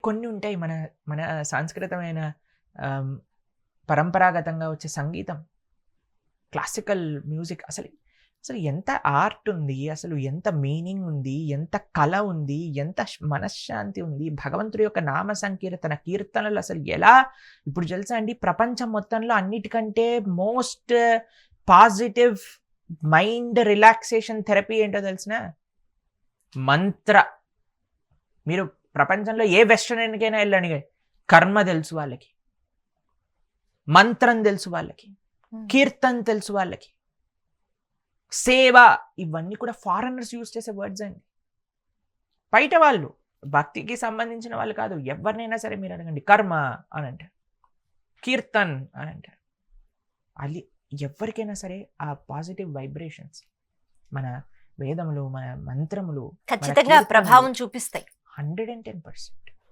కొన్ని ఉంటాయి మన మన సాంస్కృతమైన ఆమ్, పరంపరాగతంగా వచ్చే సంగీతం, క్లాసికల్ మ్యూజిక్, అసలు అసలు ఎంత ఆర్ట్ ఉంది, అసలు ఎంత మీనింగ్ ఉంది, ఎంత కళ ఉంది, ఎంత మనశ్శాంతి ఉంది, భగవంతుడి యొక్క నామ సంకీర్తన కీర్తనలు అసలు ఎలా. ఇప్పుడు తెలుసా అండి, ప్రపంచం మొత్తంలో అన్నిటికంటే most positive mind relaxation therapy ఏంటో తెలిసిన మంత్ర. మీరు ప్రపంచంలో ఏ వెస్టర్న్కైనా వెళ్ళండి, కర్మ తెలుసు వాళ్ళకి, మంత్రం తెలుసు వాళ్ళకి, కీర్తన్ తెలుసు వాళ్ళకి, సేవ, ఇవన్నీ కూడా ఫారెనర్స్ యూజ్ చేసే వర్డ్స్ అండి. బయట వాళ్ళు, భక్తికి సంబంధించిన వాళ్ళు కాదు, ఎవరినైనా సరే మీరు అడగండి కర్మ అని అంటారు, కీర్తన్ అని అంటారు. అది ఎవరికైనా సరే ఆ పాజిటివ్ వైబ్రేషన్స్ మన వేదములు, మన మంత్రములు ఖచ్చితంగా ప్రభావం చూపిస్తాయి. 110%.